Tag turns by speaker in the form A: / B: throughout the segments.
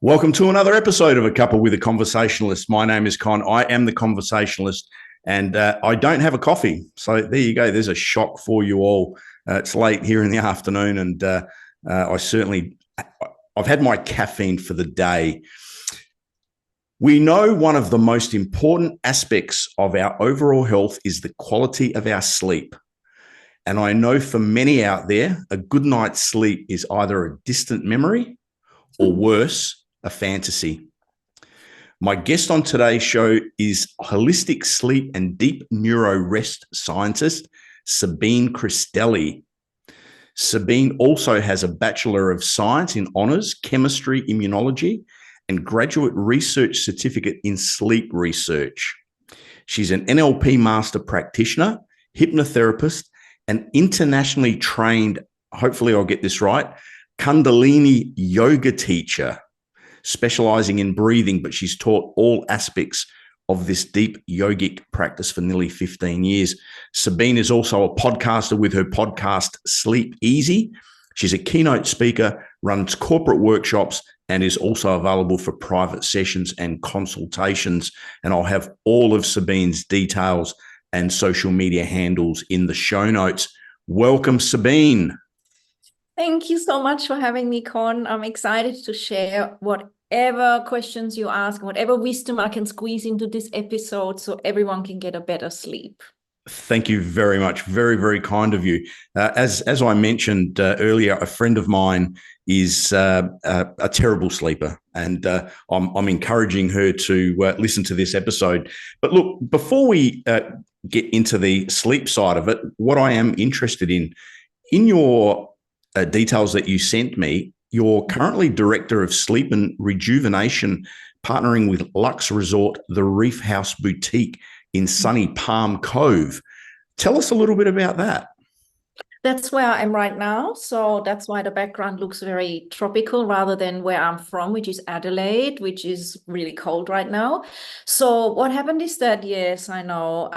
A: Welcome to another episode of A Cuppa with a Conversationalist. My name is Con. I am the conversationalist, and I don't have a coffee. So there you go. There's a shock for you all. It's late here in the afternoon, and I've had my caffeine for the day. We know one of the most important aspects of our overall health is the quality of our sleep. And I know for many out there, a good night's sleep is either a distant memory or worse, a fantasy. My guest on today's show is holistic sleep and deep neuro rest scientist, Sabine Christelli. Sabine also has a Bachelor of Science in Honours, Chemistry, Immunology, and graduate research certificate in sleep research. She's an NLP master practitioner, hypnotherapist, and internationally trained, hopefully I'll get this right, Kundalini yoga teacher, specializing in breathing, but she's taught all aspects of this deep yogic practice for nearly 15 years. Sabine is also a podcaster with her podcast, Sleep Easy. She's a keynote speaker, runs corporate workshops, and is also available for private sessions and consultations. And I'll have all of Sabine's details and social media handles in the show notes. Welcome, Sabine.
B: Thank you so much for having me, Con. I'm excited to share whatever questions you ask, whatever wisdom I can squeeze into this episode so everyone can get a better sleep.
A: Thank you very much. Very, very kind of you. As I mentioned earlier, a friend of mine is a terrible sleeper, and I'm encouraging her to listen to this episode. But look, before we get into the sleep side of it, what I am interested in your details that you sent me, you're currently Director of Sleep and Rejuvenation, partnering with Luxe Resort, the Reef House Boutique in sunny Palm Cove. Tell us a little bit about that.
B: That's where I am right now. So that's why the background looks very tropical rather than where I'm from, which is Adelaide, which is really cold right now. So what happened is that, yes, I know,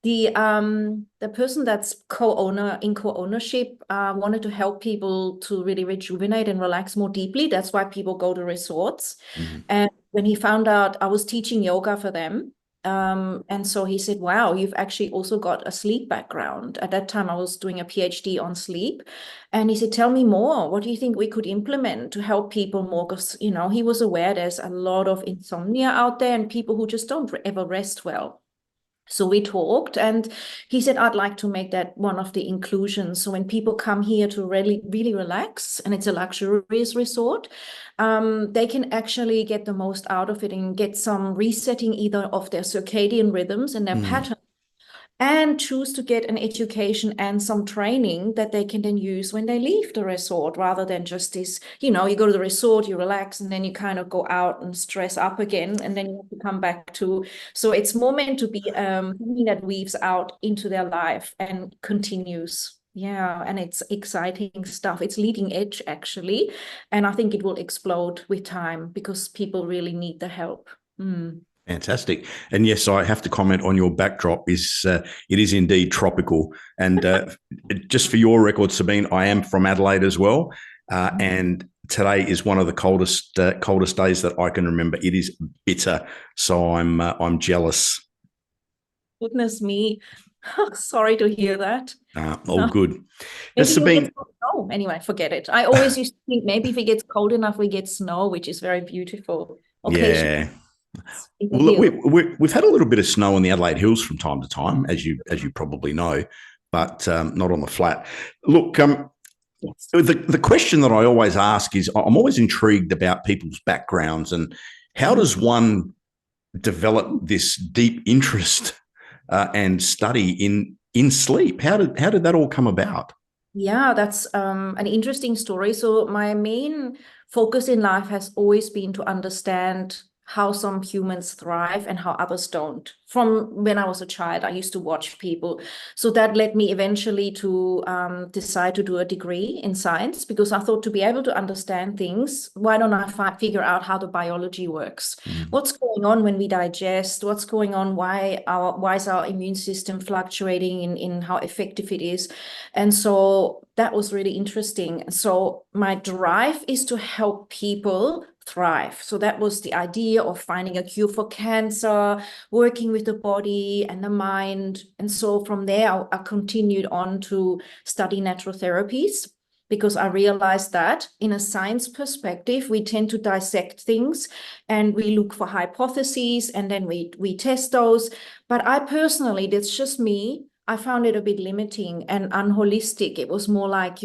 B: the person that's co-ownership wanted to help people to really rejuvenate and relax more deeply. That's why people go to resorts. Mm-hmm. And when he found out I was teaching yoga for them, and so he said, wow, you've actually also got a sleep background. At that time, I was doing a PhD on sleep. And he said, tell me more. What do you think we could implement to help people more? Because, you know, he was aware there's a lot of insomnia out there and people who just don't ever rest well. So we talked, and he said, I'd like to make that one of the inclusions. So when people come here to really, really relax, and it's a luxurious resort, they can actually get the most out of it and get some resetting either of their circadian rhythms and their patterns, and choose to get an education and some training that they can then use when they leave the resort, rather than just this, you know, you go to the resort, you relax, and then you kind of go out and stress up again, and then you have to come back to. So it's more meant to be something that weaves out into their life and continues. Yeah, and it's exciting stuff. It's leading edge, actually. And I think it will explode with time because people really need the help.
A: Fantastic. And yes, I have to comment on your backdrop. It is indeed tropical. And just for your record, Sabine, I am from Adelaide as well. And today is one of the coldest days that I can remember. It is bitter. So I'm jealous.
B: Goodness me. Sorry to hear that.
A: All good. Sabine,
B: anyway, forget it. I always used to think maybe if it gets cold enough, we get snow, which is very beautiful.
A: Yeah. Well, look, we've had a little bit of snow in the Adelaide Hills from time to time, as you probably know, but not on the flat. Look, yes. The question that I always ask is, I'm always intrigued about people's backgrounds and how does one develop this deep interest and study in sleep? How did that all come about?
B: Yeah, that's an interesting story. So my main focus in life has always been to understand how some humans thrive and how others don't. From when I was a child, I used to watch people. So that led me eventually to decide to do a degree in science, because I thought, to be able to understand things, why don't I figure out how the biology works? What's going on when we digest? What's going on? Why is our immune system fluctuating in how effective it is? And so that was really interesting. So my drive is to help people thrive. So that was the idea of finding a cure for cancer, working with the body and the mind. And so from there, I continued on to study natural therapies, because I realized that in a science perspective, we tend to dissect things and we look for hypotheses and then we test those. But I personally, that's just me, I found it a bit limiting and unholistic. It was more like,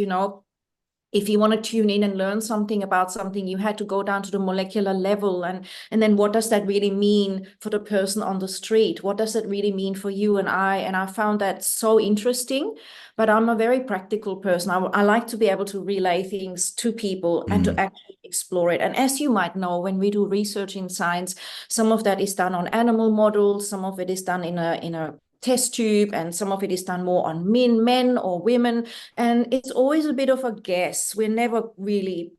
B: if you want to tune in and learn something about something, you had to go down to the molecular level. And then what does that really mean for the person on the street? What does that really mean for you and I? And I found that so interesting. But I'm a very practical person. I like to be able to relay things to people and to actually explore it. And as you might know, when we do research in science, some of that is done on animal models, some of it is done in a test tube, and some of it is done more on men or women. And it's always a bit of a guess. We're never really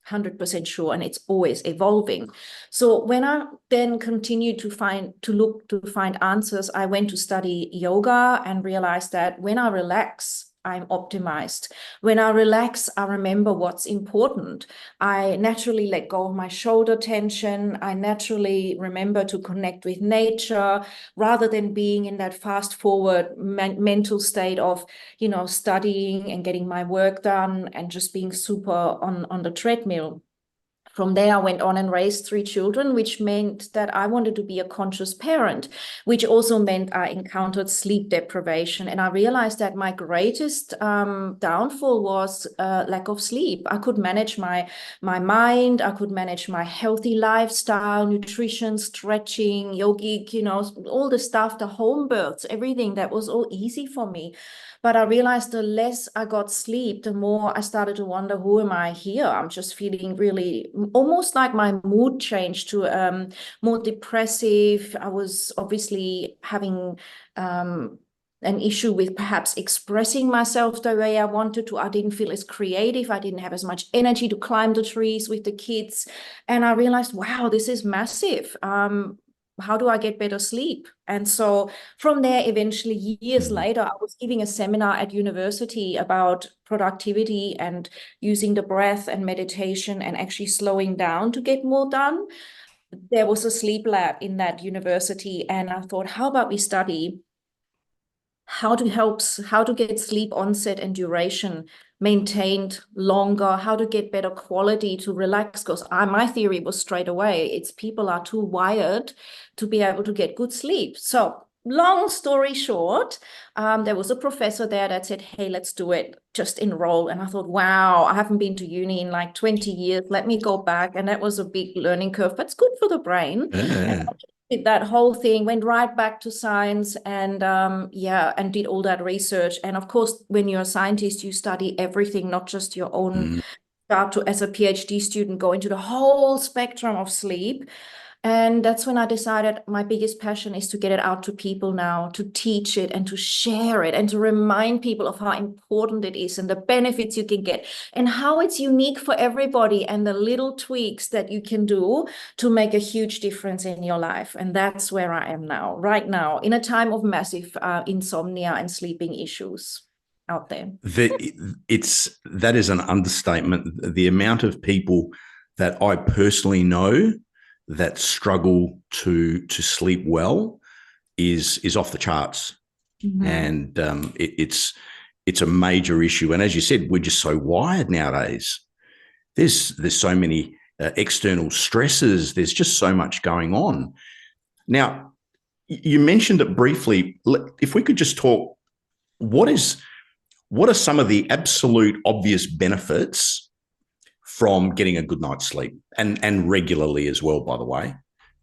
B: 100% sure, and it's always evolving. So when I then continued to find answers, I went to study yoga and realized that when I relax, I'm optimized. When I relax, I remember what's important. I naturally let go of my shoulder tension. I naturally remember to connect with nature rather than being in that fast forward mental state of, studying and getting my work done and just being super on the treadmill. From there, I went on and raised 3 children, which meant that I wanted to be a conscious parent, which also meant I encountered sleep deprivation. And I realized that my greatest downfall was lack of sleep. I could manage my mind. I could manage my healthy lifestyle, nutrition, stretching, yogic, all the stuff, the home births, everything. That was all easy for me. But I realized the less I got sleep, the more I started to wonder, who am I here? I'm just feeling really almost like my mood changed to more depressive. I was obviously having an issue with perhaps expressing myself the way I wanted to. I didn't feel as creative. I didn't have as much energy to climb the trees with the kids. And I realized, wow, this is massive. How do I get better sleep? And so from there, eventually, years later, I was giving a seminar at university about productivity and using the breath and meditation and actually slowing down to get more done. There was a sleep lab in that university, and I thought, how about we study how to get sleep onset and duration maintained longer, how to get better quality to relax, because my theory was straight away, it's people are too wired to be able to get good sleep. So long story short, there was a professor there that said, hey, let's do it, just enroll. And I thought, wow, I haven't been to uni in like 20 years. Let me go back. And that was a big learning curve, but it's good for the brain. And I did that whole thing, went right back to science and and did all that research. And of course, when you're a scientist, you study everything, not just your own. Start to, as a PhD student, go into the whole spectrum of sleep. And that's when I decided my biggest passion is to get it out to people now, to teach it and to share it and to remind people of how important it is and the benefits you can get and how it's unique for everybody and the little tweaks that you can do to make a huge difference in your life. And that's where I am now, right now, in a time of massive insomnia and sleeping issues out there.
A: That is an understatement. The amount of people that I personally know that struggle to sleep well is off the charts, and it's a major issue. And as you said, we're just so wired nowadays. There's so many external stresses. There's just so much going on. Now, you mentioned it briefly. If we could just talk, what are some of the absolute obvious benefits from getting a good night's sleep and regularly as well, by the way?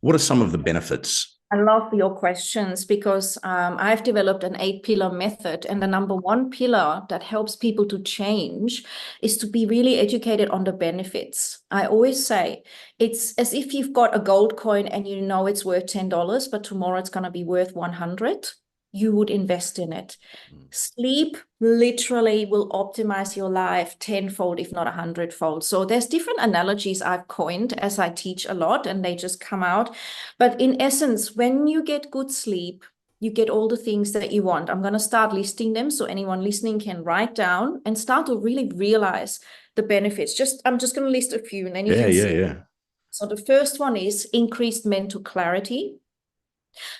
A: What are some of the benefits?
B: I love your questions because I've developed an 8-pillar method. And the number 1 pillar that helps people to change is to be really educated on the benefits. I always say it's as if you've got a gold coin and you know it's worth $10, but tomorrow it's going to be worth 100. You would invest in it. Sleep literally will optimize your life tenfold, if not 100-fold. So there's different analogies I've coined as I teach a lot, and they just come out. But in essence, when you get good sleep, you get all the things that you want. I'm going to start listing them so anyone listening can write down and start to really realize the benefits. I'm just going to list a few, and then you can see So the first one is increased mental clarity.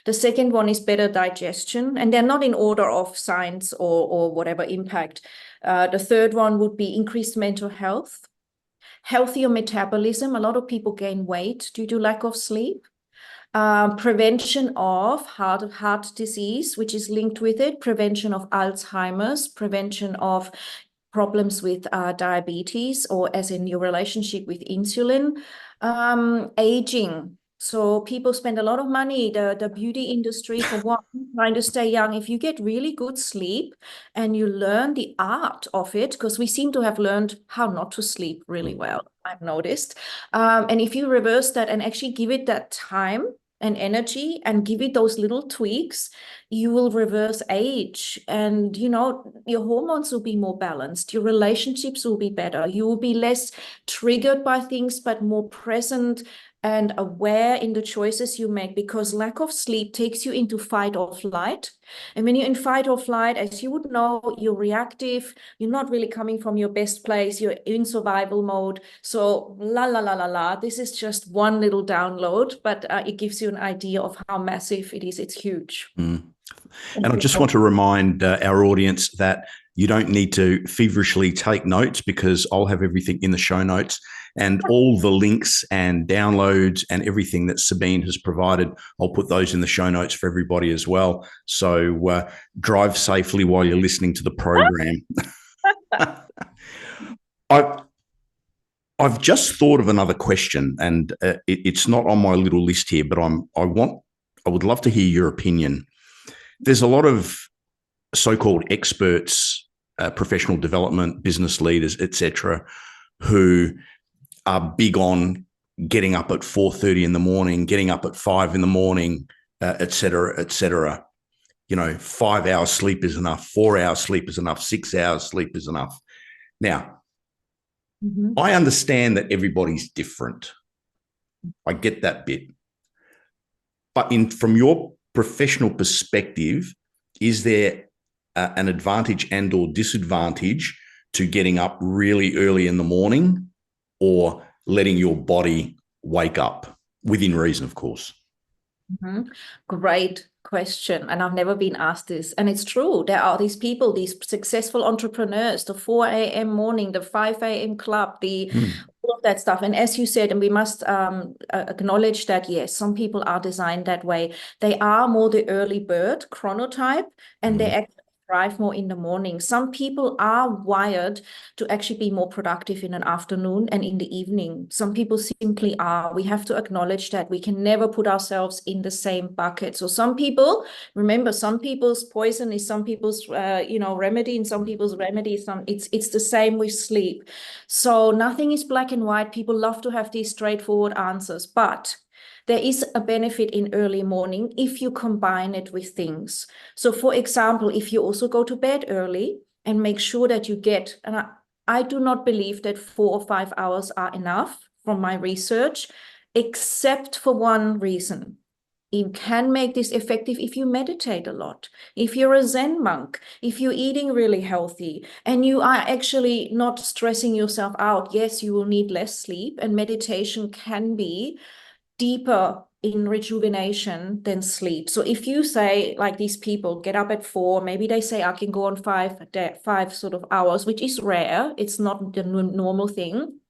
B: The second one is better digestion, and they're not in order of science or whatever impact. The third one would be increased mental health, healthier metabolism. A lot of people gain weight due to lack of sleep. Prevention of heart disease, which is linked with it, prevention of Alzheimer's, prevention of problems with diabetes, or as in your relationship with insulin, aging. So people spend a lot of money, the beauty industry for one, trying to stay young. If you get really good sleep and you learn the art of it, because we seem to have learned how not to sleep really well, I've noticed. And if you reverse that and actually give it that time and energy and give it those little tweaks, you will reverse age, and your hormones will be more balanced, your relationships will be better, you will be less triggered by things but more present and aware in the choices you make, because lack of sleep takes you into fight or flight. And when you're in fight or flight, as you would know, you're reactive, you're not really coming from your best place, you're in survival mode. So this is just one little download, but it gives you an idea of how massive it is. It's huge.
A: And I just want to remind our audience that you don't need to feverishly take notes, because I'll have everything in the show notes, and all the links and downloads and everything that Sabine has provided, I'll put those in the show notes for everybody as well. So drive safely while you're listening to the program. I've just thought of another question, and it's not on my little list here, but I would love to hear your opinion. There's a lot of so-called experts, professional development, business leaders, etc., who are big on getting up at 4:30 in the morning, getting up at 5 in the morning, et cetera, et cetera. 5 hours sleep is enough, 4 hours sleep is enough, 6 hours sleep is enough. Now, I understand that everybody's different. I get that bit. But from your professional perspective, is there an advantage and or disadvantage to getting up really early in the morning, or letting your body wake up within reason, of course?
B: Great question. And I've never been asked this. And it's true. There are these people, these successful entrepreneurs, the 4 a.m. morning, the 5 a.m. club, all of that stuff. And as you said, and we must acknowledge that, yes, some people are designed that way. They are more the early bird chronotype, and they actually thrive more in the morning. Some people are wired to actually be more productive in an afternoon and in the evening. Some people simply are. We have to acknowledge that. We can never put ourselves in the same bucket. So some people, remember, some people's poison is some people's remedy, and some people's remedy. It's the same with sleep. So nothing is black and white. People love to have these straightforward answers, but there is a benefit in early morning if you combine it with things. So for example, if you also go to bed early and make sure that you get, and I do not believe that 4 or 5 hours are enough from my research, except for one reason. You can make this effective if you meditate a lot, if you're a Zen monk, if you're eating really healthy, and you are actually not stressing yourself out. Yes, you will need less sleep, and meditation can be deeper in rejuvenation than sleep. So if you say, like these people get up at 4, maybe they say I can go on 5 sort of hours, which is rare. It's not the normal thing.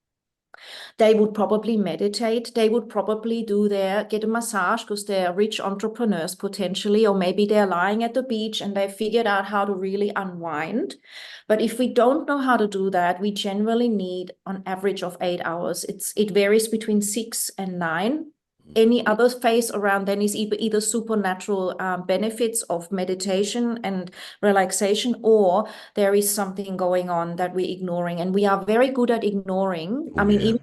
B: They would probably meditate. They would probably get a massage, because they're rich entrepreneurs potentially, or maybe they're lying at the beach and they figured out how to really unwind. But if we don't know how to do that, we generally need an average of 8 hours. It varies between 6 and 9. Any other phase around then is either supernatural benefits of meditation and relaxation, or there is something going on that we're ignoring. And we are very good at ignoring.
A: Oh, I mean,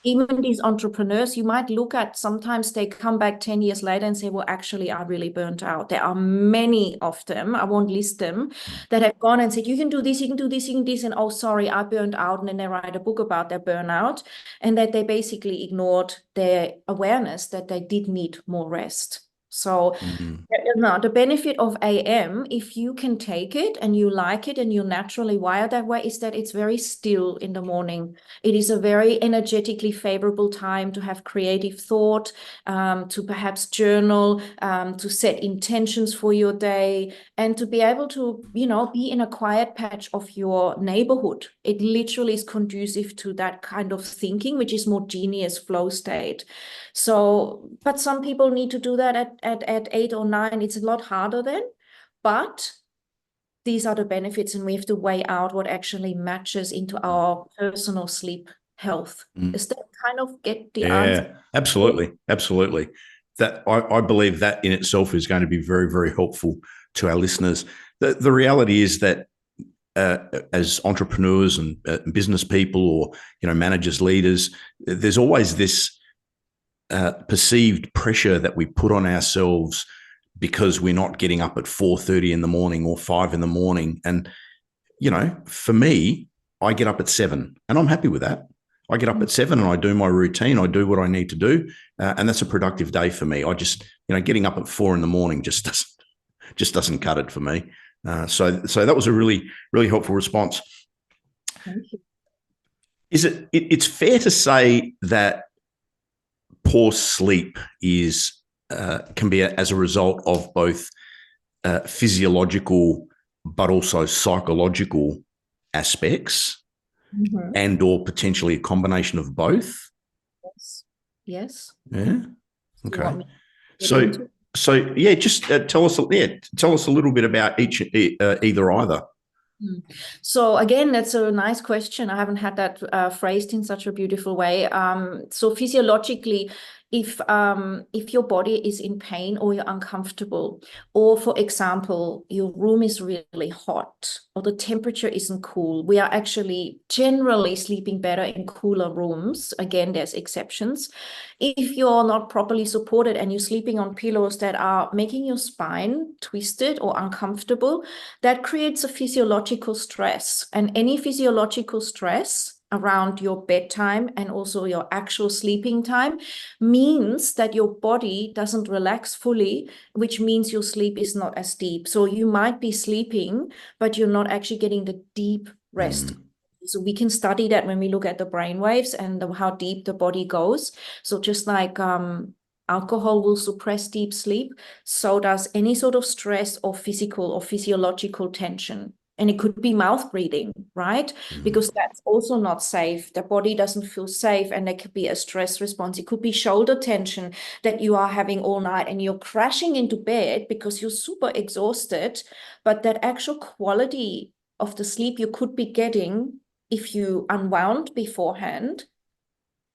B: even these entrepreneurs, you might look at, sometimes they come back 10 years later and say, well, actually, I really burnt out. There are many of them, I won't list them, that have gone and said, you can do this, you can do this, you can do this, and oh, sorry, I burned out. And then they write a book about their burnout, and that they basically ignored their awareness that they did need more rest. So
A: Mm.
B: no, the benefit of AM, if you can take it and you like it and you're naturally wired that way, is that it's very still in the morning. It is a very energetically favorable time to have creative thought, to perhaps journal, to set intentions for your day, and to be able to, be in a quiet patch of your neighborhood. It literally is conducive to that kind of thinking, which is more genius flow state. So, but some people need to do that at 8 or 9. It's a lot harder then, but these are the benefits, and we have to weigh out what actually matches into our personal sleep health.
A: Mm.
B: Does that kind of get the answer?
A: Yeah, absolutely. Absolutely. That I believe that in itself is going to be very, very helpful to our listeners. The reality is that as entrepreneurs and business people, or managers, leaders, there's always this perceived pressure that we put on ourselves because we're not getting up at 4:30 in the morning or 5 in the morning. And for me, I get up at 7, and I'm happy with that. I get up at 7 and I do my routine. I do what I need to do, and that's a productive day for me. I just, getting up at 4 in the morning just doesn't cut it for me. So that was a really, really helpful response.
B: Thank you.
A: It's fair to say that poor sleep can be as a result of both physiological but also psychological aspects, and or potentially a combination of both?
B: Yes.
A: Yeah.
B: You
A: Okay.
B: want me to get into it?
A: So yeah, just tell us a little bit about either.
B: So again, that's a nice question. I haven't had that phrased in such a beautiful way. So physiologically, if your body is in pain or you're uncomfortable, or for example, your room is really hot or the temperature isn't cool, we are actually generally sleeping better in cooler rooms. Again, there's exceptions. If you're not properly supported and you're sleeping on pillows that are making your spine twisted or uncomfortable, that creates a physiological stress. And any physiological stress around your bedtime and also your actual sleeping time means that your body doesn't relax fully, which means your sleep is not as deep. So you might be sleeping, but you're not actually getting the deep rest. So we can study that when we look at the brain waves and how deep the body goes. So just like alcohol will suppress deep sleep, so does any sort of stress or physical or physiological tension. And it could be mouth breathing, right? Because that's also not safe. The body doesn't feel safe, and there could be a stress response. It could be shoulder tension that you are having all night and you're crashing into bed because you're super exhausted, but that actual quality of the sleep you could be getting if you unwound beforehand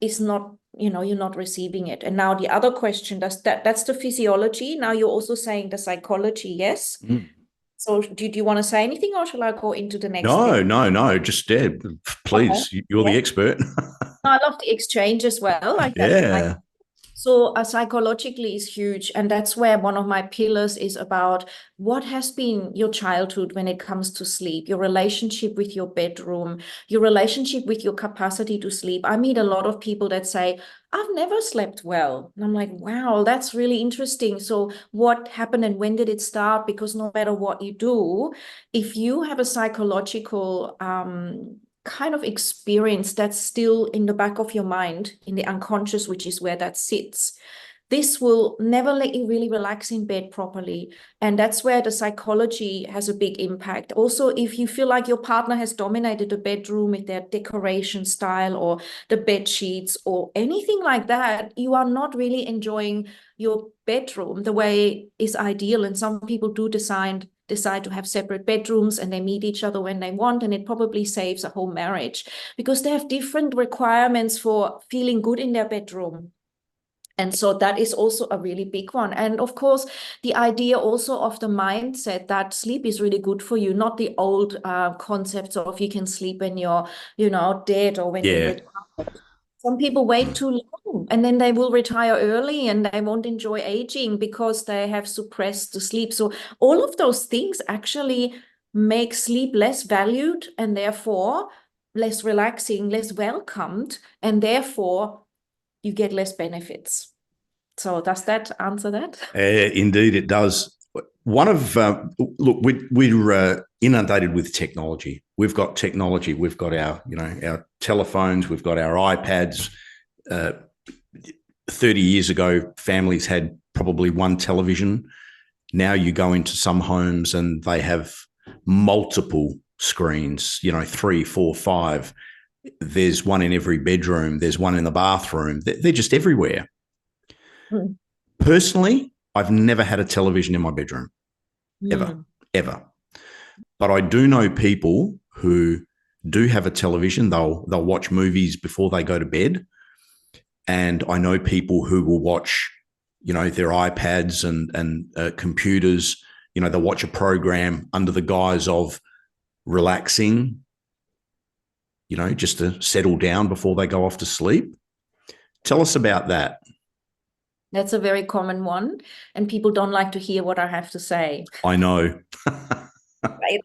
B: is not, you're not receiving it. And now the other question, that's the physiology. Now you're also saying the psychology, yes? So do you want to say anything, or shall I go into the next bit?
A: No. Just please.
B: Okay.
A: You're the
B: Yeah.
A: expert.
B: I love the exchange as well. Like that.
A: Yeah.
B: So psychologically is huge. And that's where one of my pillars is about what has been your childhood when it comes to sleep, your relationship with your bedroom, your relationship with your capacity to sleep. I meet a lot of people that say, I've never slept well. And I'm like, wow, that's really interesting. So what happened and when did it start? Because no matter what you do, if you have a psychological kind of experience that's still in the back of your mind, in the unconscious, which is where that sits, this will never let you really relax in bed properly. And that's where the psychology has a big impact. Also, if you feel like your partner has dominated the bedroom with their decoration style or the bed sheets or anything like that, you are not really enjoying your bedroom the way is ideal. And some people do decide to have separate bedrooms, and they meet each other when they want, and it probably saves a whole marriage because they have different requirements for feeling good in their bedroom. And so that is also a really big one. And of course, the idea also of the mindset that sleep is really good for you, not the old concepts of you can sleep when you're, dead or when you're retired. Some people wait too long and then they will retire early and they won't enjoy aging because they have suppressed the sleep. So all of those things actually make sleep less valued and therefore less relaxing, less welcomed, and therefore you get less benefits. So does that answer that?
A: Indeed, it does. One of look, we're inundated with technology. We've got technology. We've got our telephones. We've got our iPads. 30 years ago, families had probably one television. Now you go into some homes and they have multiple screens. 3, 4, 5. There's one in every bedroom. There's one in the bathroom. They're just everywhere.
B: Mm.
A: Personally, I've never had a television in my bedroom,
B: Mm.
A: ever. But I do know people who do have a television. They'll watch movies before they go to bed. And I know people who will watch, their iPads and computers. They'll watch a program under the guise of relaxing, just to settle down before they go off to sleep. Tell us about that.
B: That's a very common one, and people don't like to hear what I have to say.
A: I know.
B: Right?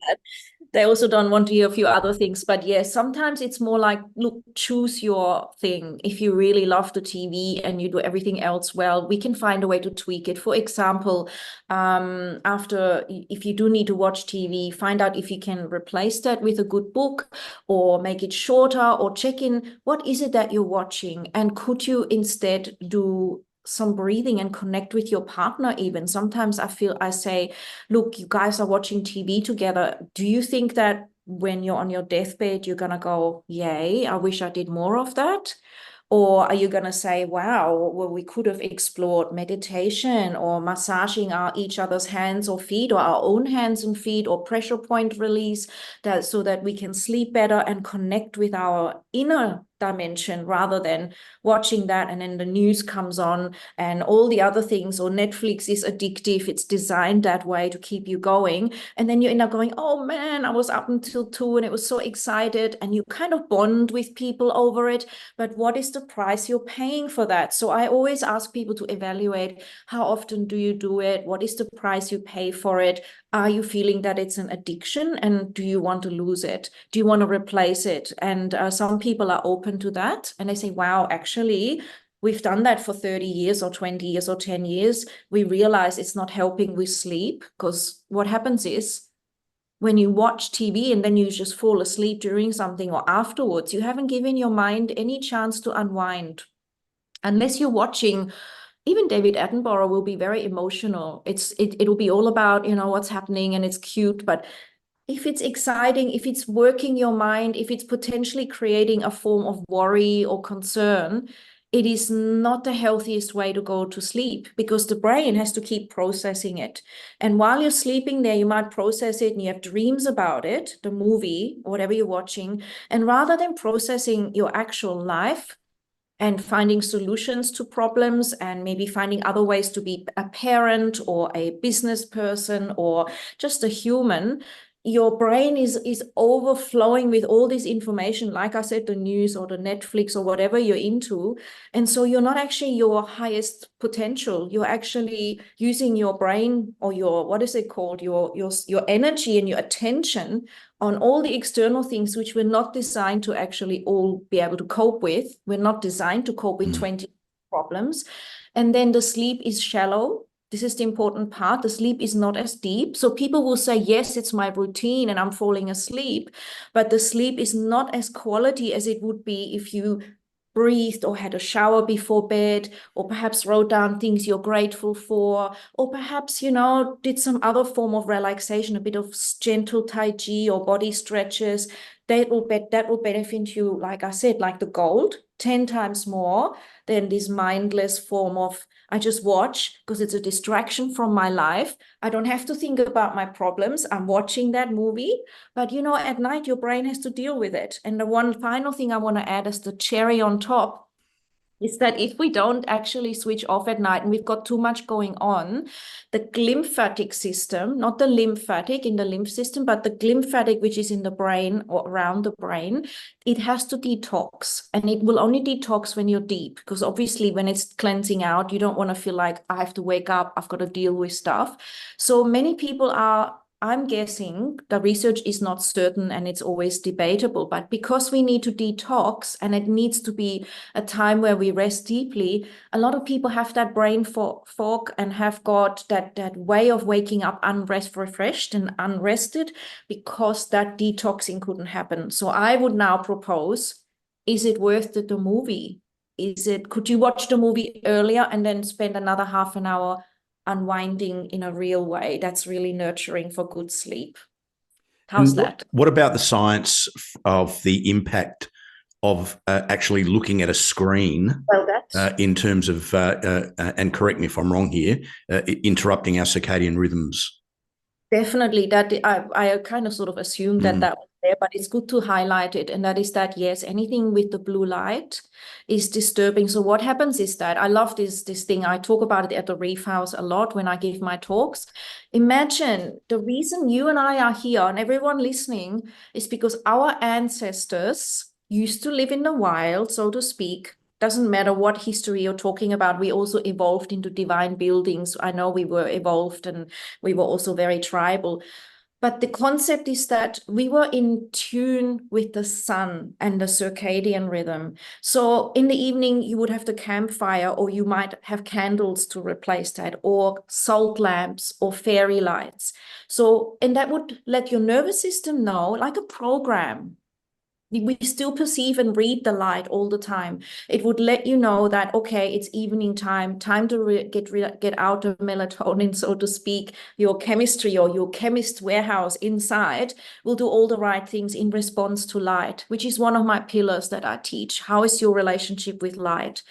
B: They also don't want to hear a few other things. But yes, sometimes it's more like, look, choose your thing. If you really love the TV and you do everything else well, we can find a way to tweak it. For example, if you do need to watch TV, find out if you can replace that with a good book or make it shorter, or check in what is it that you're watching, and could you instead do some breathing and connect with your partner. Even sometimes I say, look, you guys are watching TV together. Do you think that when you're on your deathbed, you're going to go, yay, I wish I did more of that? Or are you going to say, wow, well, we could have explored meditation or massaging each other's hands or feet, or our own hands and feet, or pressure point release, so that we can sleep better and connect with our inner dimension, rather than watching that and then the news comes on and all the other things, or Netflix is addictive. It's designed that way to keep you going. And then you end up going, oh man, I was up until 2 and it was so excited, and you kind of bond with people over it. But what is the price you're paying for that? So I always ask people to evaluate, how often do you do it? What is the price you pay for it? Are you feeling that it's an addiction, and do you want to lose it? Do you want to replace it? And some people are open to that, and they say, wow, actually, we've done that for 30 years or 20 years or 10 years. We realize it's not helping with sleep, because what happens is, when you watch TV and then you just fall asleep during something or afterwards, you haven't given your mind any chance to unwind. Unless you're watching, even David Attenborough will be very emotional. It'll be all about, what's happening, and it's cute. But if it's exciting, if it's working your mind, if it's potentially creating a form of worry or concern, it is not the healthiest way to go to sleep, because the brain has to keep processing it. And while you're sleeping there, you might process it and you have dreams about it, the movie, whatever you're watching. And rather than processing your actual life and finding solutions to problems, and maybe finding other ways to be a parent or a business person or just a human, your brain is overflowing with all this information, like I said, the news or the Netflix or whatever you're into. And so you're not actually your highest potential. You're actually using your brain, or your, what is it called, your energy and your attention on all the external things, which we're not designed to actually all be able to cope with. We're not designed to cope with 20 problems. And then the sleep is shallow. This is the important part. The sleep is not as deep. So people will say, yes, it's my routine and I'm falling asleep. But the sleep is not as quality as it would be if you breathed or had a shower before bed, or perhaps wrote down things you're grateful for, or perhaps, did some other form of relaxation, a bit of gentle Tai Chi or body stretches. That will benefit you, like I said, like the gold, 10 times more than this mindless form of, I just watch because it's a distraction from my life. I don't have to think about my problems. I'm watching that movie. But, at night, your brain has to deal with it. And the one final thing I want to add as the cherry on top is that if we don't actually switch off at night and we've got too much going on, the glymphatic system, not the lymphatic in the lymph system, but the glymphatic, which is in the brain or around the brain, it has to detox. And it will only detox when you're deep, because obviously when it's cleansing out, you don't want to feel like I have to wake up, I've got to deal with stuff. So many people are I'm guessing the research is not certain and it's always debatable, but because we need to detox and it needs to be a time where we rest deeply, a lot of people have that brain fog and have got that way of waking up refreshed and unrested because that detoxing couldn't happen. So I would now propose, is it worth the movie? Could you watch the movie earlier and then spend another half an hour unwinding in a real way that's really nurturing for good sleep? How's that?
A: What about the science of the impact of actually looking at a screen in terms of, and correct me if I'm wrong here, interrupting our circadian rhythms?
B: Definitely, that I kind of sort of assumed that was there, but it's good to highlight it. And that is that, yes, anything with the blue light is disturbing. So what happens is that I love this thing. I talk about it at the Reef House a lot when I give my talks. Imagine the reason you and I are here and everyone listening is because our ancestors used to live in the wild, so to speak. Doesn't matter what history you're talking about, we also evolved into divine buildings. I know we were evolved and we were also very tribal. But the concept is that we were in tune with the sun and the circadian rhythm. So in the evening, you would have the campfire, or you might have candles to replace that, or salt lamps or fairy lights. So, and that would let your nervous system know, like a program. We still perceive and read the light all the time. It would let you know that, okay, it's evening time to get out of melatonin, so to speak. Your chemistry or your chemist warehouse inside will do all the right things in response to light, which is one of my pillars that I teach. How is your relationship with light?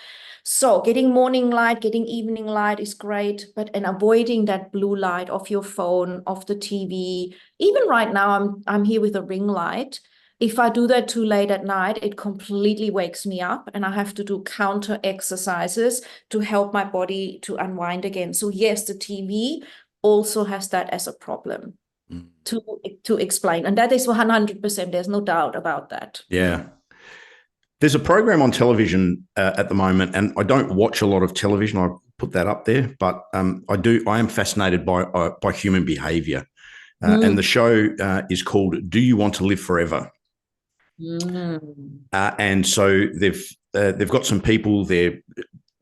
B: So getting morning light, getting evening light is great, and avoiding that blue light of your phone, of the TV. Even right now, I'm here with a ring light. If I do that too late at night, it completely wakes me up and I have to do counter exercises to help my body to unwind again. So yes, the TV also has that as a problem to explain. And that is 100%. There's no doubt about that.
A: Yeah. There's a program on television at the moment, and I don't watch a lot of television. I put that up there, but I am fascinated by human behavior. And the show is called Do You Want to Live Forever? And so they've got some people, they're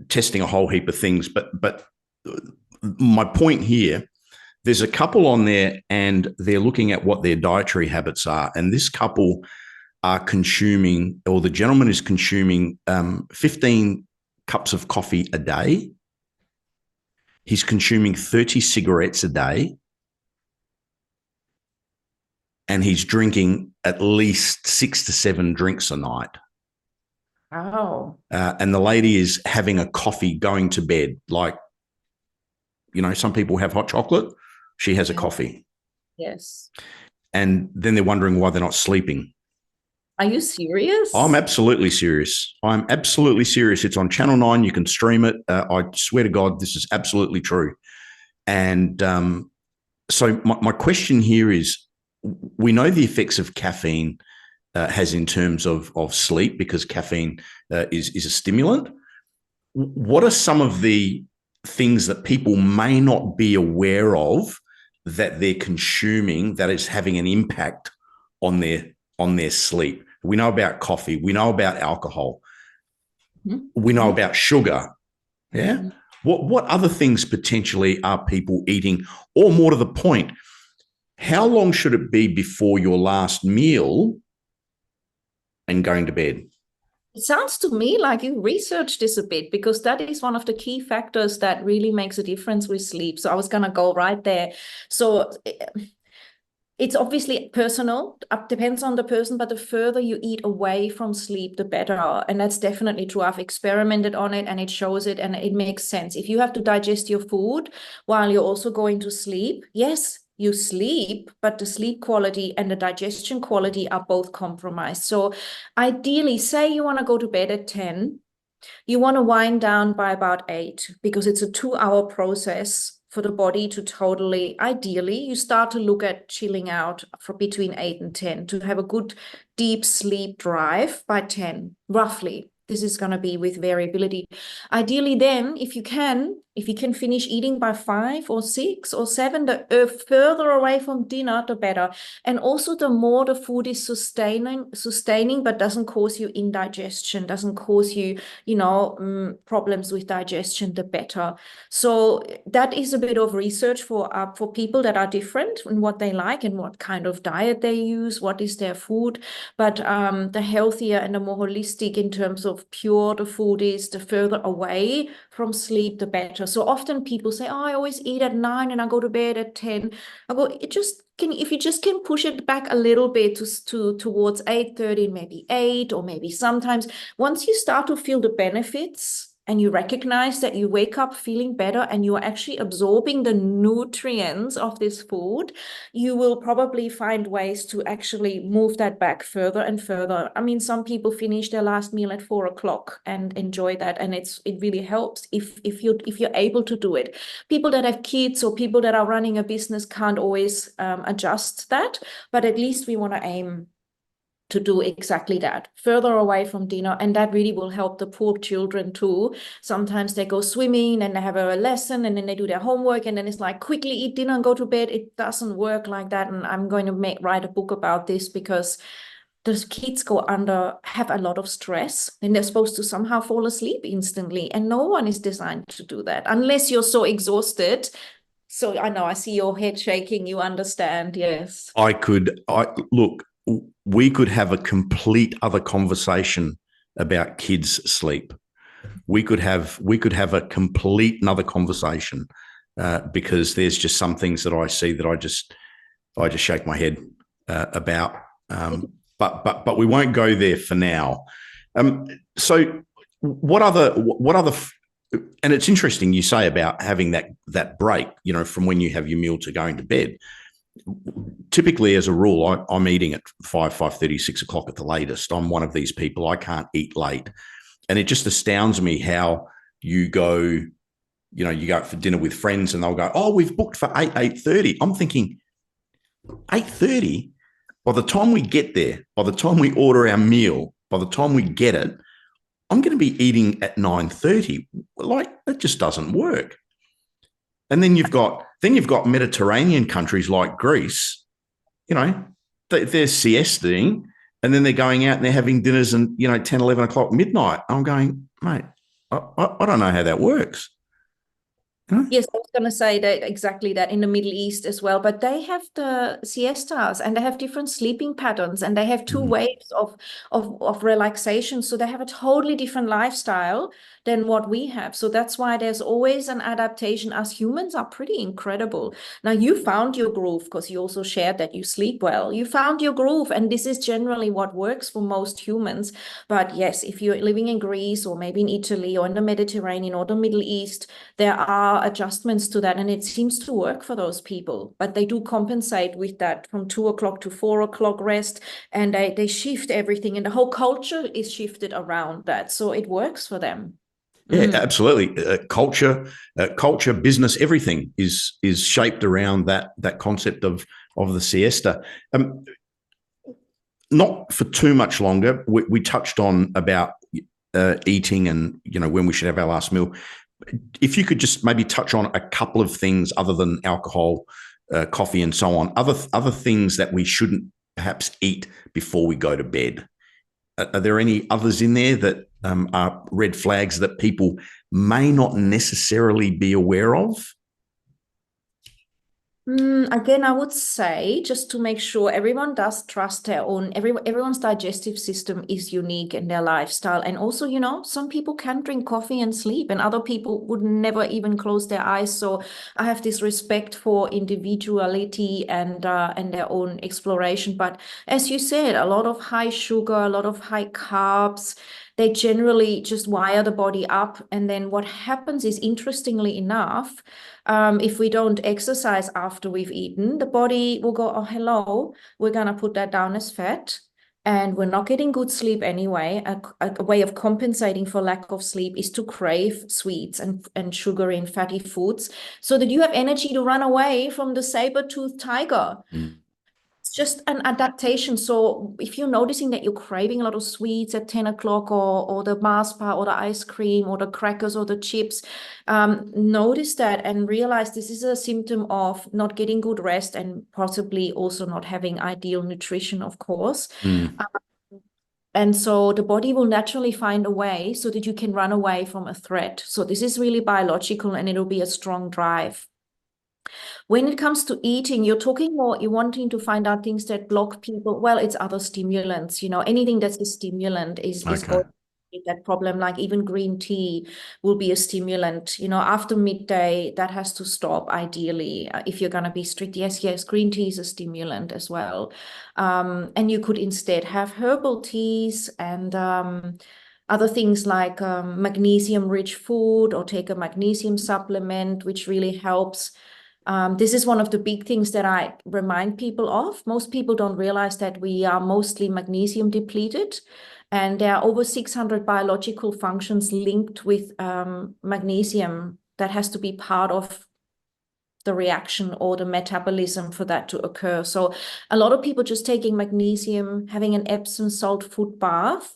A: testing a whole heap of things. But my point here, there's a couple on there and they're looking at what their dietary habits are. And this couple are consuming, or the gentleman is consuming 15 cups of coffee a day. He's consuming 30 cigarettes a day. And he's drinking at least 6 to 7 drinks a night.
B: Wow.
A: And the lady is having a coffee going to bed. Like, you know, some people have hot chocolate. She has a coffee.
B: Yes.
A: And then they're wondering why they're not sleeping.
B: Are you serious?
A: I'm absolutely serious. I'm absolutely serious. It's on Channel 9. You can stream it. I swear to God, this is absolutely true. And so my question here is, we know the effects of caffeine has in terms of sleep, because caffeine is a stimulant. What are some of the things that people may not be aware of that they're consuming that is having an impact on their sleep? We know about coffee. We know about alcohol. We know about sugar. Yeah. What other things potentially are people eating? Or more to the point, how long should it be before your last meal and going to bed?
B: It sounds to me like you researched this a bit, because that is one of the key factors that really makes a difference with sleep. So I was going to go right there. So it's obviously personal, depends on the person, but the further you eat away from sleep, the better. And that's definitely true. I've experimented on it and it shows it and it makes sense. If you have to digest your food while you're also going to sleep, yes, you sleep, but the sleep quality and the digestion quality are both compromised. So ideally, say you want to go to bed at 10, you want to wind down by about 8, because it's a 2-hour process for the body to totally, ideally, you start to look at chilling out for between 8 and 10 to have a good deep sleep drive by 10, roughly. This is going to be with variability. Ideally, then, if you can finish eating by 5 or 6 or 7, the further away from dinner, the better. And also, the more the food is sustaining, but doesn't cause you indigestion, doesn't cause you, problems with digestion, the better. So that is a bit of research for people that are different in what they like and what kind of diet they use, what is their food. But the healthier and the more holistic in terms of pure the food is, the further away from sleep, the better. So often people say, oh, I always eat at 9 and I go to bed at 10. I go, if you just can push it back a little bit towards 8:30, maybe 8, or maybe sometimes once you start to feel the benefits and you recognize that you wake up feeling better and you are actually absorbing the nutrients of this food, you will probably find ways to actually move that back further and further. I mean, some people finish their last meal at 4 o'clock and enjoy that, and it really helps if you're able to do it. People that have kids or people that are running a business can't always adjust that, but at least we want to aim to do exactly that, further away from dinner. And that really will help the poor children too. Sometimes they go swimming and they have a lesson and then they do their homework and then it's like, quickly eat dinner and go to bed. It doesn't work like that. And I'm going to write a book about this, because the kids have a lot of stress and they're supposed to somehow fall asleep instantly. And no one is designed to do that unless you're so exhausted. So I know, I see your head shaking. You understand. Yes.
A: Look, we could have a complete other conversation about kids' sleep. We could have a complete another conversation because there's just some things that I see that I just shake my head about. But we won't go there for now. So what other? And it's interesting you say about having that break, from when you have your meal to going to bed. Typically, as a rule, I'm eating at 5:30, 6 o'clock at the latest. I'm one of these people. I can't eat late. And it just astounds me how you go out for dinner with friends and they'll go, oh, we've booked for 8:30. I'm thinking, 8:30? By the time we get there, by the time we order our meal, by the time we get it, I'm going to be eating at 9:30. Like, that just doesn't work. And then you've got Mediterranean countries like Greece, they're siestaing, and then they're going out and they're having dinners and 10, 11 o'clock midnight. I'm going, mate, I don't know how that works.
B: Yes, I was going to say that exactly that in the Middle East as well, but they have the siestas and they have different sleeping patterns and they have two waves of relaxation. So they have a totally different lifestyle than what we have. So that's why there's always an adaptation. Us humans are pretty incredible. Now, you found your groove because you also shared that you sleep well. You found your groove, and this is generally what works for most humans. But yes, if you're living in Greece or maybe in Italy or in the Mediterranean or the Middle East, there are adjustments to that, and it seems to work for those people. But they do compensate with that from 2 o'clock to 4 o'clock rest, and they shift everything, and the whole culture is shifted around that. So it works for them.
A: Yeah, absolutely. Culture, business, everything is shaped around that concept of the siesta. Not for too much longer. We touched on about eating and when we should have our last meal. If you could just maybe touch on a couple of things other than alcohol, coffee, and so on. Other things that we shouldn't perhaps eat before we go to bed. Are there any others in there that are red flags that people may not necessarily be aware of?
B: Again, I would say just to make sure everyone does trust their own, everyone's digestive system is unique in their lifestyle. And also, some people can drink coffee and sleep and other people would never even close their eyes. So I have this respect for individuality and their own exploration. But as you said, a lot of high sugar, a lot of high carbs, they generally just wire the body up. And then what happens is, interestingly enough, if we don't exercise after we've eaten, the body will go, oh, hello, we're going to put that down as fat. And we're not getting good sleep anyway. A way of compensating for lack of sleep is to crave sweets and sugary and fatty foods so that you have energy to run away from the saber-toothed tiger. It's just an adaptation. So if you're noticing that you're craving a lot of sweets at 10 o'clock or the Mars bar or the ice cream or the crackers or the chips, notice that and realize this is a symptom of not getting good rest and possibly also not having ideal nutrition, of course.
A: Mm.
B: And so the body will naturally find a way so that you can run away from a threat. So this is really biological and it'll be a strong drive. When it comes to eating, you're talking more, you're wanting to find out things that block people. Well, it's other stimulants, anything that's a stimulant is
A: Okay.
B: going to be that problem. Like even green tea will be a stimulant, after midday, that has to stop ideally. If you're going to be strict, yes, green tea is a stimulant as well. And you could instead have herbal teas and other things like magnesium-rich food or take a magnesium supplement, which really helps. This is one of the big things that I remind people of. Most people don't realize that we are mostly magnesium depleted, and there are over 600 biological functions linked with magnesium that has to be part of the reaction or the metabolism for that to occur. So a lot of people just taking magnesium, having an Epsom salt foot bath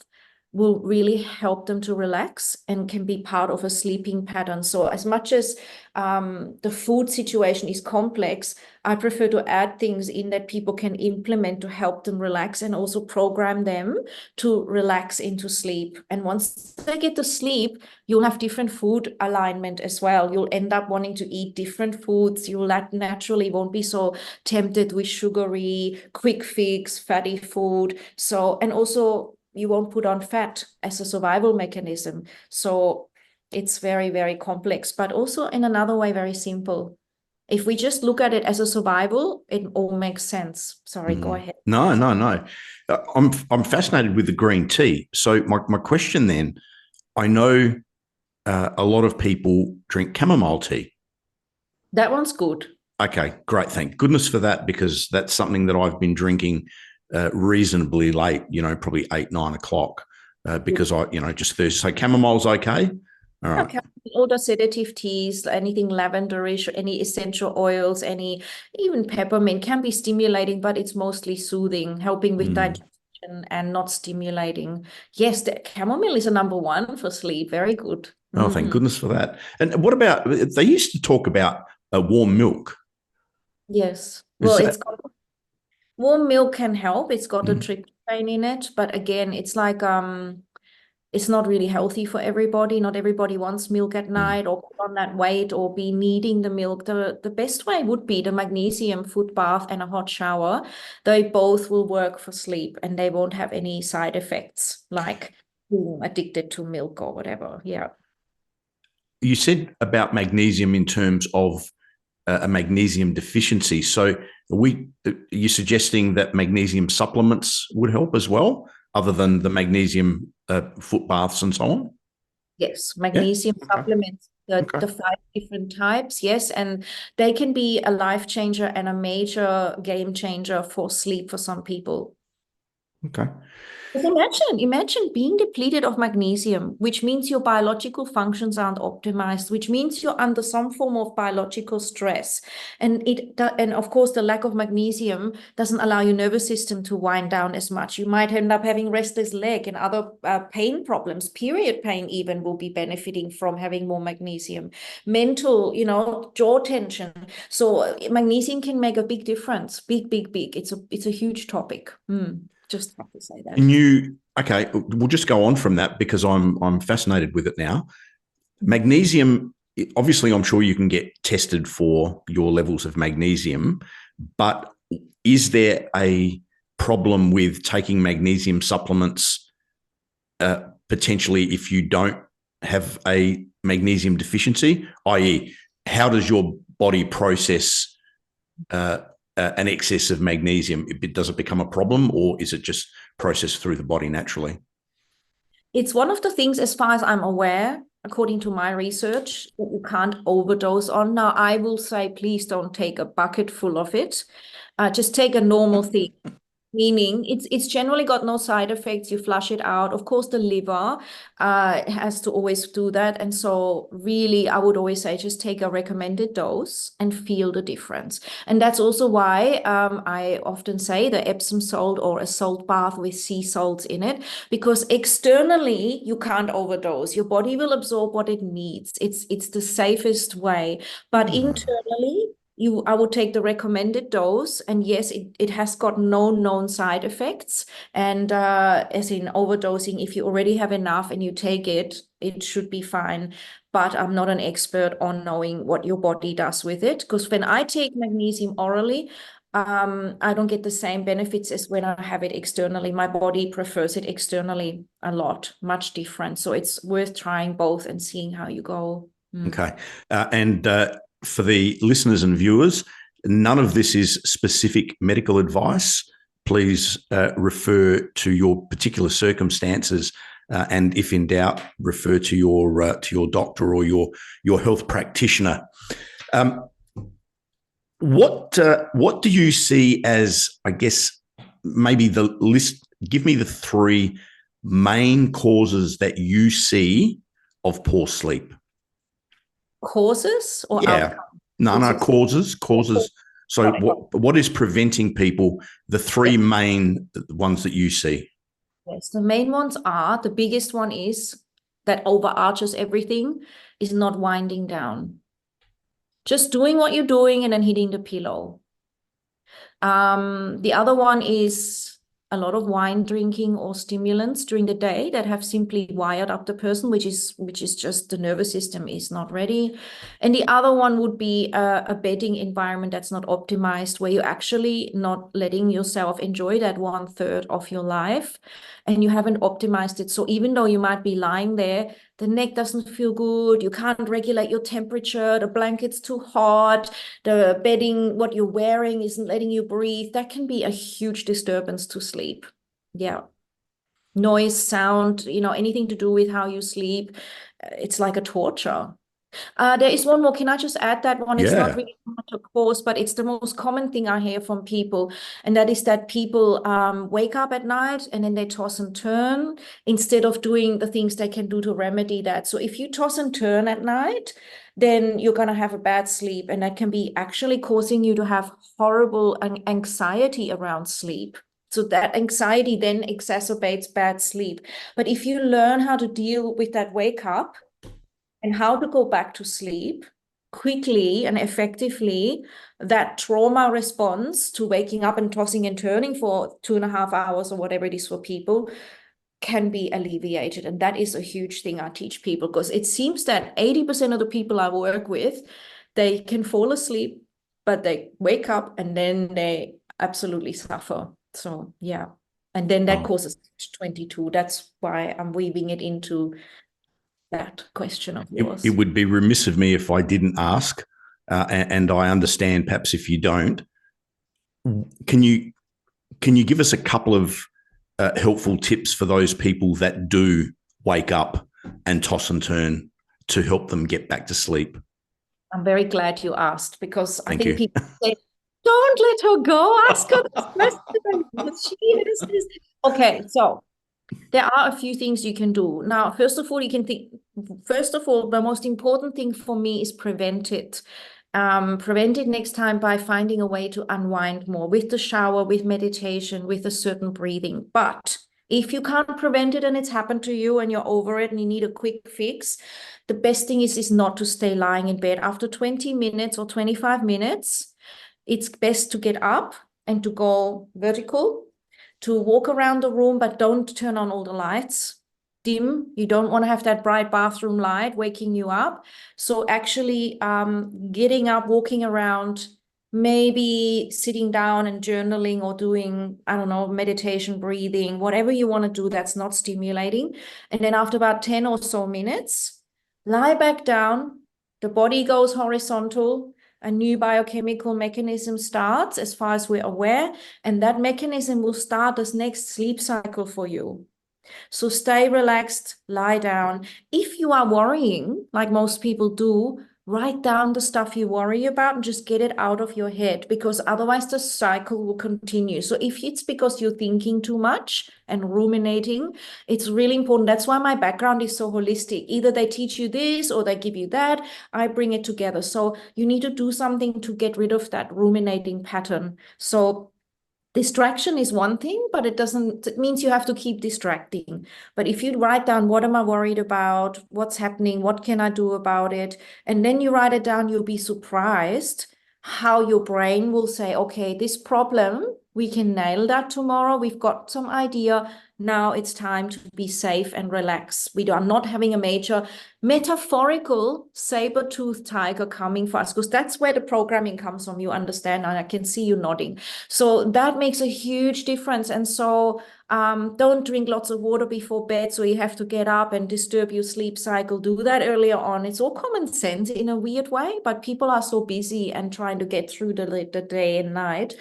B: will really help them to relax and can be part of a sleeping pattern. So as much as the food situation is complex, I prefer to add things in that people can implement to help them relax and also program them to relax into sleep. And once they get to sleep, you'll have different food alignment as well. You'll end up wanting to eat different foods. You'll naturally won't be so tempted with sugary, quick fix, fatty food. So, and also you won't put on fat as a survival mechanism. So it's very, very complex, but also in another way, very simple. If we just look at it as a survival, it all makes sense. Sorry, go ahead.
A: No. I'm fascinated with the green tea. So my question then, I know a lot of people drink chamomile tea.
B: That one's good.
A: Okay, great. Thank goodness for that, because that's something that I've been drinking reasonably late, probably 8, 9 o'clock, because I, just Thursday. So chamomile's okay. All right.
B: Okay. All the sedative teas, anything lavenderish, any essential oils, any even peppermint can be stimulating, but it's mostly soothing, helping with digestion and not stimulating. Yes, the chamomile is a number one for sleep. Very good.
A: Oh, thank goodness for that. And what about, they used to talk about warm milk.
B: Yes. Well, it's got warm milk can help. It's got a tryptophan in it, but again, it's like it's not really healthy for everybody. Not everybody wants milk at night or put on that weight or be needing the milk. The best way would be the magnesium foot bath and a hot shower. They both will work for sleep and they won't have any side effects like being addicted to milk or whatever. Yeah.
A: You said about magnesium in terms of a magnesium deficiency. So are you suggesting that magnesium supplements would help as well, other than the magnesium foot baths and so on?
B: Yes, magnesium supplements, the 5 different types, yes, and they can be a life changer and a major game changer for sleep for some people.
A: Okay.
B: Imagine being depleted of magnesium, which means your biological functions aren't optimized, which means you're under some form of biological stress. And of course, the lack of magnesium doesn't allow your nervous system to wind down as much. You might end up having restless leg and other pain problems. Period pain even will be benefiting from having more magnesium. Mental, jaw tension. So magnesium can make a big difference. Big. It's a huge topic. Just have to say that.
A: We'll just go on from that because I'm fascinated with it now. Magnesium, obviously, I'm sure you can get tested for your levels of magnesium, but is there a problem with taking magnesium supplements potentially if you don't have a magnesium deficiency, i.e., how does your body process an excess of magnesium? Does it become a problem, or is it just processed through the body naturally?
B: It's one of the things, as far as I'm aware, according to my research, that you can't overdose on. Now, I will say, please don't take a bucket full of it. Just take a normal thing. Meaning it's generally got no side effects. You flush it out. Of course, the liver has to always do that. And so really, I would always say just take a recommended dose and feel the difference. And that's also why I often say the Epsom salt or a salt bath with sea salts in it, because externally you can't overdose. Your body will absorb what it needs. It's the safest way. But internally, I would take the recommended dose, and yes, it has got no known side effects. And as in overdosing, if you already have enough and you take it, it should be fine. But I'm not an expert on knowing what your body does with it, because when I take magnesium orally, I don't get the same benefits as when I have it externally. My body prefers it externally a lot, much different. So it's worth trying both and seeing how you go.
A: Okay. And for the listeners and viewers, none of this is specific medical advice. Please refer to your particular circumstances, and if in doubt, refer to your doctor or your health practitioner. What do you see as, I guess, maybe the list? Give me the three main causes that you see of poor sleep.
B: Causes or
A: Yeah.
B: outcomes?
A: Causes. So what is preventing people, the three main ones that you see?
B: Yes, the main ones are, the biggest one is that overarches everything is not winding down. Just doing what you're doing and then hitting the pillow. The other one is a lot of wine drinking or stimulants during the day that have simply wired up the person, which is just the nervous system is not ready. And the other one would be a bedding environment that's not optimized, where you're actually not letting yourself enjoy that 1/3 of your life, and you haven't optimized it. So even though you might be lying there, the neck doesn't feel good, you can't regulate your temperature, the blanket's too hot, the bedding, what you're wearing isn't letting you breathe. That can be a huge disturbance to sleep. Yeah. Noise, sound, anything to do with how you sleep. It's like a torture. There is one more. Can I just add that one? It's not really much a cause, but it's the most common thing I hear from people. And that is that people wake up at night and then they toss and turn instead of doing the things they can do to remedy that. So if you toss and turn at night, then you're going to have a bad sleep. And that can be actually causing you to have horrible anxiety around sleep. So that anxiety then exacerbates bad sleep. But if you learn how to deal with that wake up, and how to go back to sleep quickly and effectively, that trauma response to waking up and tossing and turning for 2.5 hours or whatever it is for people can be alleviated. And that is a huge thing I teach people, because it seems that 80% of the people I work with, they can fall asleep, but they wake up and then they absolutely suffer. So yeah. And then that causes 22. That's why I'm weaving it into that question of yours.
A: It would be remiss of me if I didn't ask, and I understand perhaps if you don't. Can you give us a couple of helpful tips for those people that do wake up and toss and turn to help them get back to sleep?
B: I'm very glad you asked, because I think
A: people
B: say, don't let her go, ask her this question. She is this. Okay, so there are a few things you can do. Now, first of all, the most important thing for me is prevent it. Prevent it next time by finding a way to unwind more with the shower, with meditation, with a certain breathing. But if you can't prevent it and it's happened to you and you're over it and you need a quick fix, the best thing is not to stay lying in bed. After 20 minutes or 25 minutes, it's best to get up and to go vertical, to walk around the room, but don't turn on all the lights. Dim. You don't want to have that bright bathroom light waking you up. So actually getting up, walking around, maybe sitting down and journaling or doing, I don't know, meditation, breathing, whatever you want to do that's not stimulating. And then after about 10 or so minutes, lie back down. The body goes horizontal. A new biochemical mechanism starts, as far as we're aware, and that mechanism will start this next sleep cycle for you. So stay relaxed, lie down. If you are worrying, like most people do, write down the stuff you worry about and just get it out of your head, because otherwise the cycle will continue. So if it's because you're thinking too much and ruminating, it's really important. That's why my background is so holistic. Either they teach you this or they give you that. I bring it together. So you need to do something to get rid of that ruminating pattern. So distraction is one thing, but it means you have to keep distracting. But if you write down, what am I worried about? What's happening? What can I do about it? And then you write it down, you'll be surprised how your brain will say, okay, this problem, we can nail that tomorrow. We've got some idea. Now it's time to be safe and relax. We are not having a major metaphorical saber-toothed tiger coming for us, because that's where the programming comes from. You understand, and I can see you nodding. So that makes a huge difference. And so don't drink lots of water before bed, so you have to get up and disturb your sleep cycle. Do that earlier on. It's all common sense in a weird way, but people are so busy and trying to get through the day and night.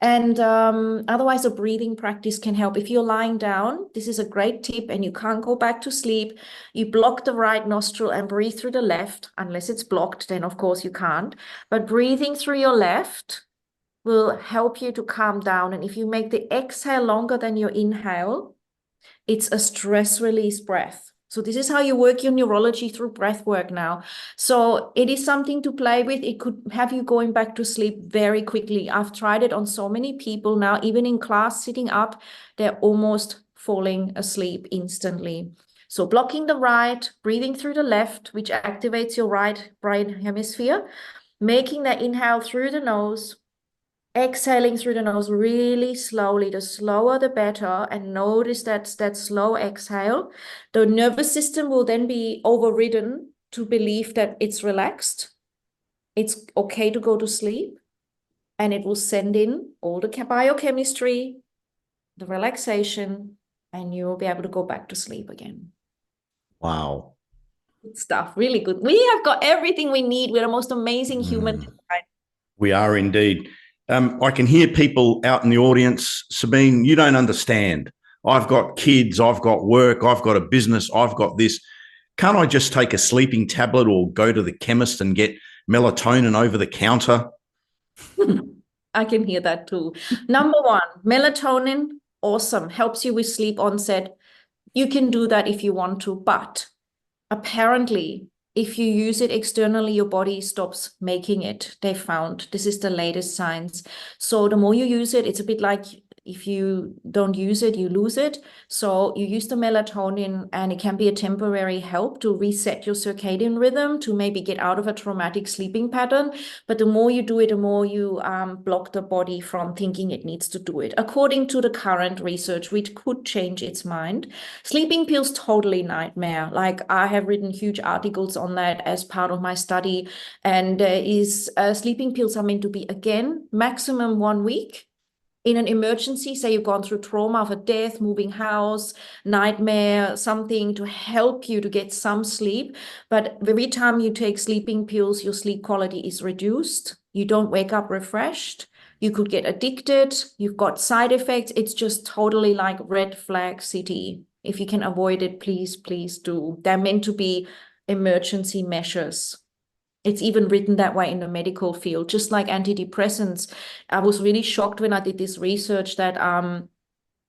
B: And otherwise, a breathing practice can help. If you're lying down, this is a great tip, and you can't go back to sleep. You block the right nostril and breathe through the left. Unless it's blocked, then of course you can't. But breathing through your left will help you to calm down. And if you make the exhale longer than your inhale, it's a stress release breath. So this is how you work your neurology through breath work now. So it is something to play with. It could have you going back to sleep very quickly. I've tried it on so many people now, even in class, sitting up, they're almost falling asleep instantly. So blocking the right, breathing through the left, which activates your right brain hemisphere, making that inhale through the nose, exhaling through the nose really slowly. The slower, the better. And notice that slow exhale. The nervous system will then be overridden to believe that it's relaxed. It's okay to go to sleep. And it will send in all the biochemistry, the relaxation, and you will be able to go back to sleep again.
A: Wow.
B: Good stuff. Really good. We have got everything we need. We're the most amazing human.
A: We are indeed. I can hear people out in the audience. Sabine, you don't understand. I've got kids, I've got work, I've got a business, I've got this. Can't I just take a sleeping tablet or go to the chemist and get melatonin over the counter?
B: I can hear that too. Number one, melatonin, awesome, helps you with sleep onset. You can do that if you want to, but apparently, if you use it externally, your body stops making it. They found this is the latest science. So the more you use it, it's a bit like if you don't use it, you lose it. So you use the melatonin, and it can be a temporary help to reset your circadian rhythm, to maybe get out of a traumatic sleeping pattern. But the more you do it, the more you block the body from thinking it needs to do it, according to the current research, which could change its mind. Sleeping pills, totally nightmare. Like, I have written huge articles on that as part of my study. And sleeping pills are meant to be, again, maximum 1 week. In an emergency, say you've gone through trauma of a death, moving house, nightmare, something to help you to get some sleep. But every time you take sleeping pills, your sleep quality is reduced. You don't wake up refreshed. You could get addicted. You've got side effects. It's just totally like red flag city. If you can avoid it, please, please do. They're meant to be emergency measures. It's even written that way in the medical field, just like antidepressants. I was really shocked when I did this research that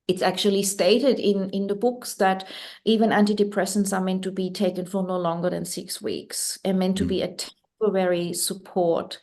B: it's actually stated in the books that even antidepressants are meant to be taken for no longer than 6 weeks and meant to be a temporary support.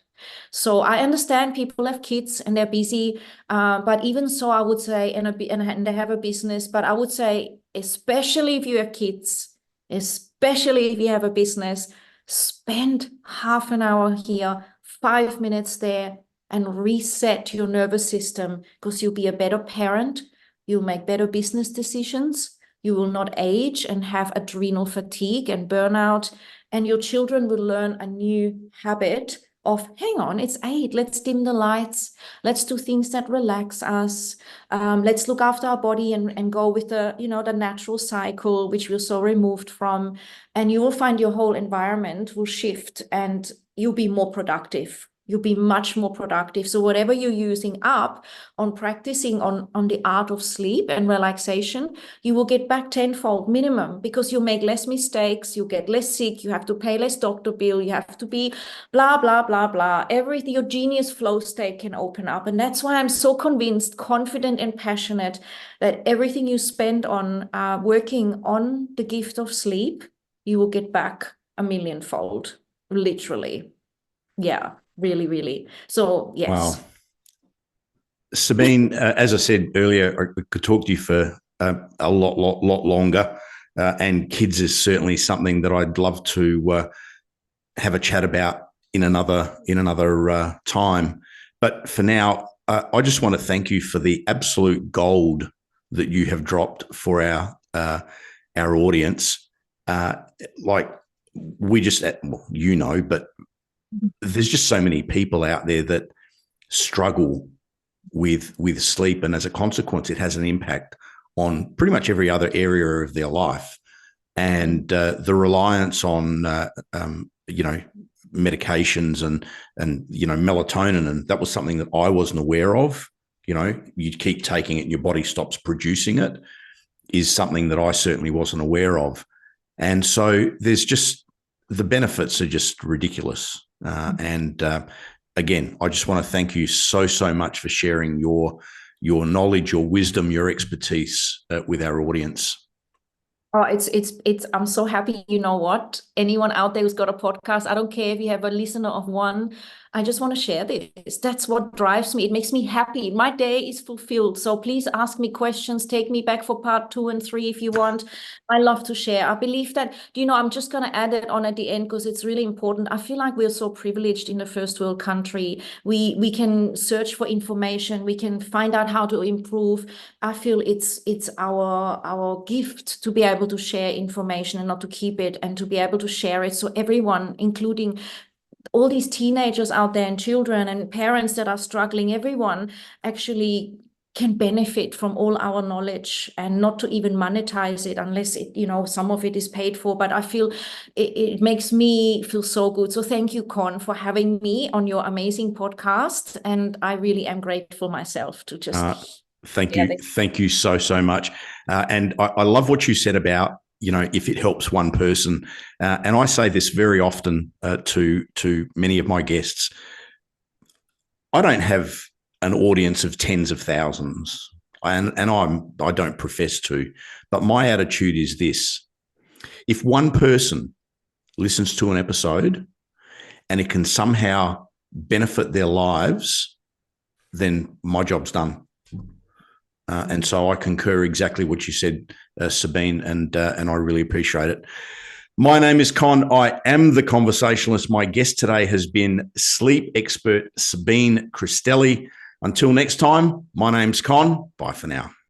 B: So I understand people have kids and they're busy, but even so, I would say, and they have a business, but I would say, especially if you have kids, especially if you have a business, spend half an hour here, 5 minutes there, and reset your nervous system, because you'll be a better parent. You'll make better business decisions. You will not age and have adrenal fatigue and burnout. And your children will learn a new habit of, hang on, it's 8, let's dim the lights, let's do things that relax us, let's look after our body and go with the natural cycle, which we're so removed from. And you will find your whole environment will shift and you'll be more productive. you'll be much more productive. So whatever you're using up on practicing on the art of sleep and relaxation, you will get back tenfold minimum, because you make less mistakes, you get less sick, you have to pay less doctor bill, you have to be blah, blah, blah, blah. Everything, your genius flow state can open up. And that's why I'm so convinced, confident, and passionate that everything you spend on working on the gift of sleep, you will get back a millionfold, literally. Yeah, really, really. So, yes.
A: Wow. Sabine, as I said earlier, I could talk to you for a lot longer. And kids is certainly something that I'd love to have a chat about in another time. But for now, I just want to thank you for the absolute gold that you have dropped for our audience. Like we just, but there's just so many people out there that struggle with sleep, and as a consequence, it has an impact on pretty much every other area of their life. And the reliance on medications and melatonin, and that was something that I wasn't aware of. You keep taking it and your body stops producing it, is something that I certainly wasn't aware of. And so there's just, the benefits are just ridiculous. Again, I just want to thank you so much for sharing your knowledge, your wisdom, your expertise with our audience.
B: Oh, I'm so happy. You know what? Anyone out there who's got a podcast, I don't care if you have a listener of one, I just want to share this. That's what drives me. It makes me happy. My day is fulfilled. So please ask me questions. Take me back for part 2 and 3 if you want. I love to share. I believe that, I'm just going to add it on at the end because it's really important. I feel like we're so privileged in the first world country. We can search for information. We can find out how to improve. I feel it's our gift to be able to share information and not to keep it, and to be able to share it so everyone, including all these teenagers out there and children and parents that are struggling, everyone actually can benefit from all our knowledge, and not to even monetize it unless some of it is paid for. But I feel it makes me feel so good. So thank you, Con, for having me on your amazing podcast. And I really am grateful myself to just...
A: Thank you. Thank you so much. And I love what you said about, if it helps one person. And I say this very often to many of my guests. I don't have an audience of tens of thousands, and I don't profess to, but my attitude is this: if one person listens to an episode and it can somehow benefit their lives, then my job's done. And so I concur exactly what you said, Sabine, and I really appreciate it. My name is Con. I am the conversationalist. My guest today has been sleep expert Sabine Christelli. Until next time, my name's Con. Bye for now.